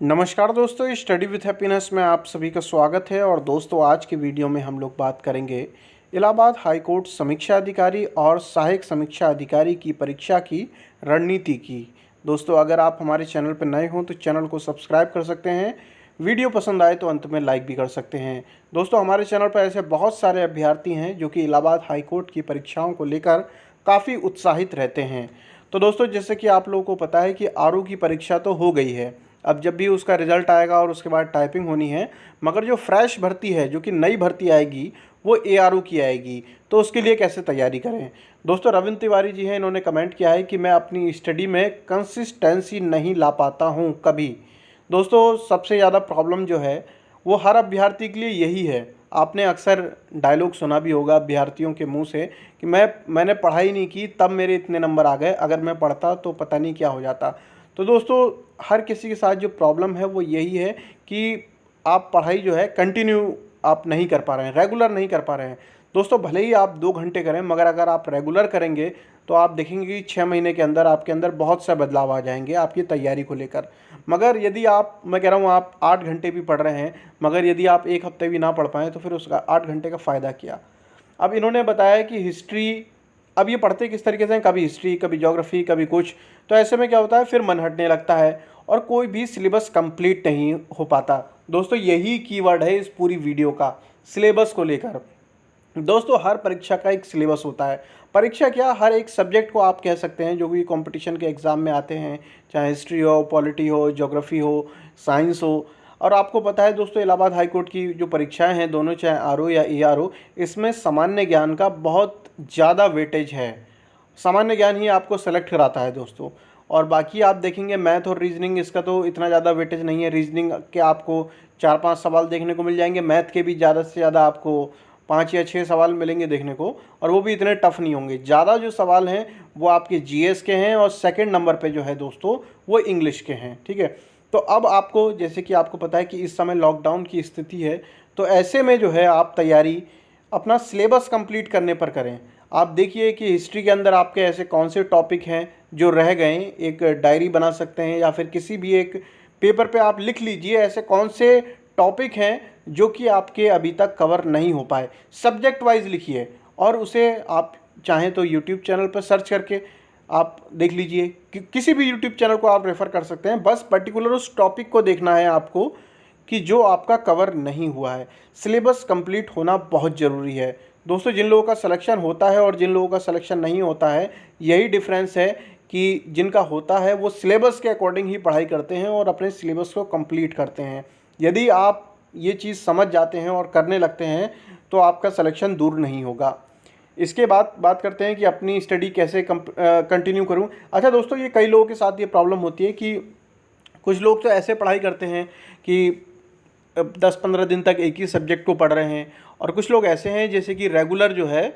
नमस्कार दोस्तों, study with happiness में आप सभी का स्वागत है। और दोस्तों, आज की वीडियो में हम लोग बात करेंगे इलाहाबाद हाई कोर्ट समीक्षा अधिकारी और सहायक समीक्षा अधिकारी की परीक्षा की रणनीति की। दोस्तों, अगर आप हमारे चैनल पर नए हों तो चैनल को सब्सक्राइब कर सकते हैं। वीडियो पसंद आए तो अंत में लाइक भी कर सकते हैं। दोस्तों, हमारे चैनल पर ऐसे बहुत सारे अभ्यर्थी हैं जो कि इलाहाबाद हाई कोर्ट की परीक्षाओं को लेकर काफ़ी उत्साहित रहते हैं। तो दोस्तों, जैसे कि आप लोगों को पता है कि आरओ की परीक्षा तो हो गई है। अब जब भी उसका रिज़ल्ट आएगा और उसके बाद टाइपिंग होनी है, मगर जो फ्रेश भर्ती है, जो कि नई भर्ती आएगी, वो एआरओ की आएगी। तो उसके लिए कैसे तैयारी करें? दोस्तों, रविंद्र तिवारी जी हैं, इन्होंने कमेंट किया है कि मैं अपनी स्टडी में कंसिस्टेंसी नहीं ला पाता हूं कभी। दोस्तों, सबसे ज़्यादा प्रॉब्लम जो है वो हर अभ्यर्थी के लिए यही है। आपने अक्सर डायलॉग सुना भी होगा अभ्यर्थियों के मुंह से कि मैंने पढ़ाई नहीं की तब मेरे इतने नंबर आ गए, अगर मैं पढ़ता तो पता नहीं क्या हो जाता। तो दोस्तों, हर किसी के साथ जो प्रॉब्लम है वो यही है कि आप पढ़ाई जो है कंटिन्यू आप नहीं कर पा रहे हैं, रेगुलर नहीं कर पा रहे हैं। दोस्तों, भले ही आप 2 घंटे करें, मगर अगर आप रेगुलर करेंगे तो आप देखेंगे कि 6 महीने के अंदर आपके अंदर बहुत से बदलाव आ जाएंगे आपकी तैयारी को लेकर। मगर यदि मैं कह रहा हूँ आप 8 घंटे भी पढ़ रहे हैं, मगर यदि आप 1 हफ्ते भी ना पढ़ पाएँ तो फिर उसका 8 घंटे का फ़ायदा क्या? अब इन्होंने बताया कि हिस्ट्री, अब ये पढ़ते किस तरीके से हैं, कभी हिस्ट्री, कभी ज्योग्राफी, कभी कुछ। तो ऐसे में क्या होता है, फिर मन हटने लगता है और कोई भी सिलेबस कंप्लीट नहीं हो पाता। दोस्तों, यही कीवर्ड है इस पूरी वीडियो का, सिलेबस को लेकर। दोस्तों, हर परीक्षा का एक सिलेबस होता है। परीक्षा क्या, हर एक सब्जेक्ट को आप कह सकते हैं जो भी कंपटीशन के एग्ज़ाम में आते हैं, चाहे हिस्ट्री हो, पॉलिटी हो, ज्योग्राफी हो, साइंस हो। और आपको पता है दोस्तों, इलाहाबाद हाई कोर्ट की जो परीक्षाएं हैं दोनों, चाहे आरओ या एआरओ, इसमें सामान्य ज्ञान का बहुत ज़्यादा वेटेज है। सामान्य ज्ञान ही आपको सेलेक्ट कराता है दोस्तों। और बाकी आप देखेंगे मैथ और रीजनिंग, इसका तो इतना ज़्यादा वेटेज नहीं है। रीजनिंग के आपको 4-5 सवाल देखने को मिल जाएंगे, मैथ के भी ज़्यादा से ज़्यादा आपको 5 या 6 सवाल मिलेंगे देखने को, और वो भी इतने टफ नहीं होंगे। ज़्यादा जो सवाल हैं वो आपके जीएस के हैं, और सेकंड नंबर पे जो है दोस्तों वो इंग्लिश के हैं। ठीक है, तो अब आपको, जैसे कि आपको पता है कि इस समय लॉकडाउन की स्थिति है, तो ऐसे में जो है आप तैयारी अपना सिलेबस कंप्लीट करने पर करें। आप देखिए कि हिस्ट्री के अंदर आपके ऐसे कौन से टॉपिक हैं जो रह गए, एक डायरी बना सकते हैं या फिर किसी भी एक पेपर पे आप लिख लीजिए ऐसे कौन से टॉपिक हैं जो कि आपके अभी तक कवर नहीं हो पाए। सब्जेक्ट वाइज लिखिए और उसे आप चाहें तो यूट्यूब चैनल पर सर्च करके आप देख लीजिए, किसी भी यूट्यूब चैनल को आप रेफ़र कर सकते हैं। बस पर्टिकुलर उस टॉपिक को देखना है आपको कि जो आपका कवर नहीं हुआ है। सिलेबस कंप्लीट होना बहुत ज़रूरी है दोस्तों। जिन लोगों का सिलेक्शन होता है और जिन लोगों का सिलेक्शन नहीं होता है, यही डिफरेंस है कि जिनका होता है वो सिलेबस के अकॉर्डिंग ही पढ़ाई करते हैं और अपने सिलेबस को कंप्लीट करते हैं। यदि आप ये चीज़ समझ जाते हैं और करने लगते हैं तो आपका सिलेक्शन दूर नहीं होगा। इसके बाद बात करते हैं कि अपनी स्टडी कैसे कंटिन्यू करूं। अच्छा दोस्तों, ये कई लोगों के साथ ये प्रॉब्लम होती है कि कुछ लोग तो ऐसे पढ़ाई करते हैं कि 10-15 दिन तक एक ही सब्जेक्ट को पढ़ रहे हैं, और कुछ लोग ऐसे हैं जैसे कि रेगुलर जो है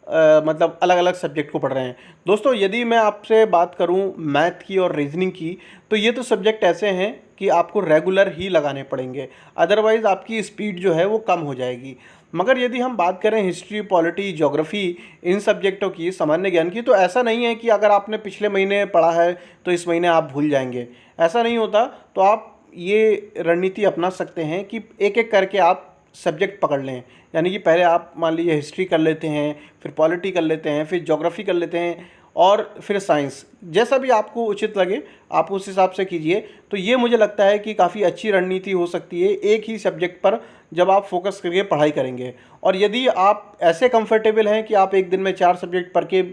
मतलब अलग अलग सब्जेक्ट को पढ़ रहे हैं। दोस्तों, यदि मैं आपसे बात करूं मैथ की और रीजनिंग की, तो ये तो सब्जेक्ट ऐसे हैं कि आपको रेगुलर ही लगाने पड़ेंगे, अदरवाइज़ आपकी स्पीड जो है वो कम हो जाएगी। मगर यदि हम बात करें हिस्ट्री, पॉलिटी, ज्योग्राफी, इन सब्जेक्टों की, सामान्य ज्ञान की, तो ऐसा नहीं है कि अगर आपने पिछले महीने पढ़ा है तो इस महीने आप भूल जाएंगे। ऐसा नहीं होता। तो आप ये रणनीति अपना सकते हैं कि एक एक करके आप सब्जेक्ट पकड़ लें। यानी कि पहले आप मान लीजिए हिस्ट्री कर लेते हैं, फिर पॉलिटी कर लेते हैं, फिर ज्योग्राफी कर लेते हैं, और फिर साइंस। जैसा भी आपको उचित लगे आप उस हिसाब से कीजिए। तो ये मुझे लगता है कि काफ़ी अच्छी रणनीति हो सकती है एक ही सब्जेक्ट पर जब आप फोकस करके पढ़ाई करेंगे। और यदि आप ऐसे कंफर्टेबल हैं कि आप एक दिन में 4 सब्जेक्ट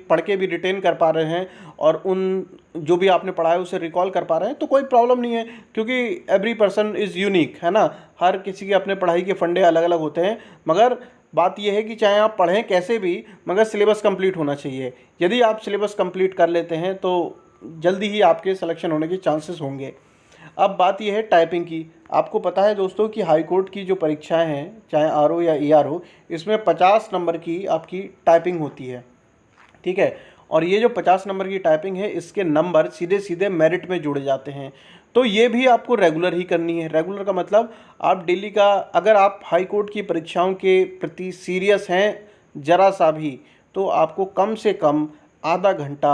पढ़ के भी रिटेन कर पा रहे हैं और उन जो भी आपने पढ़ा है उसे रिकॉल कर पा रहे हैं, तो कोई प्रॉब्लम नहीं है, क्योंकि एवरी पर्सन इज़ यूनिक, है ना। हर किसी के अपने पढ़ाई के फंडे अलग अलग होते हैं। मगर बात यह है कि चाहे आप पढ़ें कैसे भी, मगर सिलेबस कंप्लीट होना चाहिए। यदि आप सिलेबस कंप्लीट कर लेते हैं तो जल्दी ही आपके सिलेक्शन होने के चांसेस होंगे। अब बात यह है टाइपिंग की। आपको पता है दोस्तों कि हाई कोर्ट की जो परीक्षाएं हैं, चाहे आरओ या एआरओ, इसमें 50 नंबर की आपकी टाइपिंग होती है। ठीक है, और ये जो 50 नंबर की टाइपिंग है, इसके नंबर सीधे सीधे मेरिट में जुड़े जाते हैं। तो ये भी आपको रेगुलर ही करनी है। रेगुलर का मतलब आप डेली का, अगर आप हाई कोर्ट की परीक्षाओं के प्रति सीरियस हैं ज़रा सा भी, तो आपको कम से कम आधा घंटा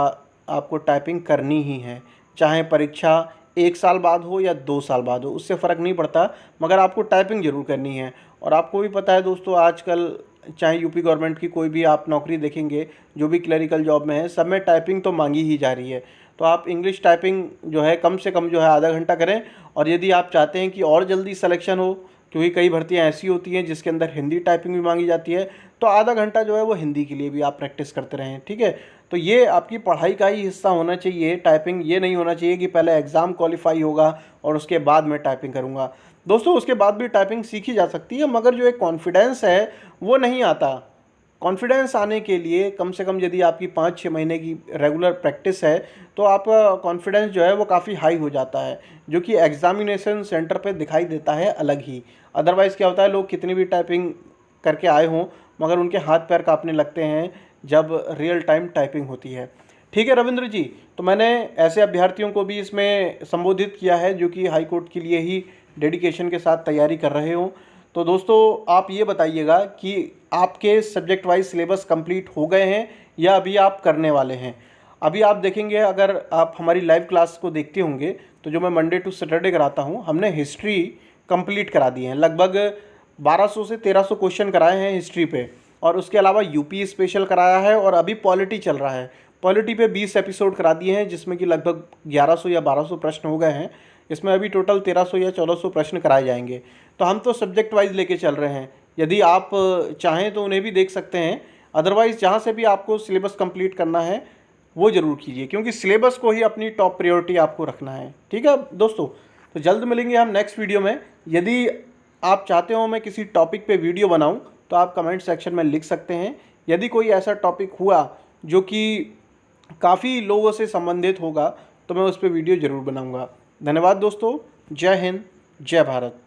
आपको टाइपिंग करनी ही है। चाहे परीक्षा 1 साल बाद हो या 2 साल बाद हो, उससे फ़र्क नहीं पड़ता, मगर आपको टाइपिंग ज़रूर करनी है। और आपको भी पता है दोस्तों, आजकल चाहे यूपी गवर्नमेंट की कोई भी आप नौकरी देखेंगे, जो भी क्लरिकल जॉब में है, सब में टाइपिंग तो मांगी ही जा रही है। तो आप इंग्लिश टाइपिंग जो है कम से कम जो है आधा घंटा करें। और यदि आप चाहते हैं कि और जल्दी सिलेक्शन हो, क्योंकि कई भर्तियां ऐसी होती हैं जिसके अंदर हिंदी टाइपिंग भी मांगी जाती है, तो आधा घंटा जो है वो हिंदी के लिए भी आप प्रैक्टिस करते रहें, ठीक है। तो ये आपकी पढ़ाई का ही हिस्सा होना चाहिए टाइपिंग। ये नहीं होना चाहिए कि पहले एग्ज़ाम क्वालिफाई होगा और उसके बाद मैं टाइपिंग करूँगा। दोस्तों उसके बाद भी टाइपिंग सीखी जा सकती है, मगर जो एक कॉन्फिडेंस है वो नहीं आता। कॉन्फिडेंस आने के लिए कम से कम यदि आपकी 5-6 महीने की रेगुलर प्रैक्टिस है, तो आपका कॉन्फिडेंस जो है वो काफ़ी हाई हो जाता है, जो कि एग्जामिनेशन सेंटर पे दिखाई देता है अलग ही। अदरवाइज़ क्या होता है, लोग कितनी भी टाइपिंग करके आए हों, मगर उनके हाथ पैर कांपने लगते हैं जब रियल टाइम टाइपिंग होती है। ठीक है रविंद्र जी, तो मैंने ऐसे अभ्यर्थियों को भी इसमें संबोधित किया है जो कि हाई कोर्ट के लिए ही डेडिकेशन के साथ तैयारी कर रहे हों। तो दोस्तों आप ये बताइएगा कि आपके सब्जेक्ट वाइज सिलेबस कंप्लीट हो गए हैं या अभी आप करने वाले हैं। अभी आप देखेंगे, अगर आप हमारी लाइव क्लास को देखते होंगे, तो जो मैं मंडे टू सैटरडे कराता हूँ, हमने हिस्ट्री कंप्लीट करा दी है। लगभग 1200 से 1300 क्वेश्चन कराए हैं हिस्ट्री पे, और उसके अलावा यूपी स्पेशल कराया है, और अभी पॉलिटी चल रहा है। पॉलिटी पे 20 एपिसोड करा दिए हैं, जिसमें कि लगभग 1100 या 1200 प्रश्न हो गए हैं। इसमें अभी टोटल 1300 या 1400 प्रश्न कराए जाएंगे। तो हम तो सब्जेक्ट वाइज लेके चल रहे हैं। यदि आप चाहें तो उन्हें भी देख सकते हैं। अदरवाइज़ जहाँ से भी आपको सिलेबस कंप्लीट करना है वो ज़रूर कीजिए, क्योंकि सिलेबस को ही अपनी टॉप प्रायोरिटी आपको रखना है। ठीक है दोस्तों, तो जल्द मिलेंगे हम नेक्स्ट वीडियो में। यदि आप चाहते हो मैं किसी टॉपिक पे वीडियो बनाऊं, तो आप कमेंट सेक्शन में लिख सकते हैं। यदि कोई ऐसा टॉपिक हुआ जो कि काफ़ी लोगों से संबंधित होगा, तो मैं उस पर वीडियो ज़रूर बनाऊंगा। धन्यवाद दोस्तों। जय हिंद, जय भारत।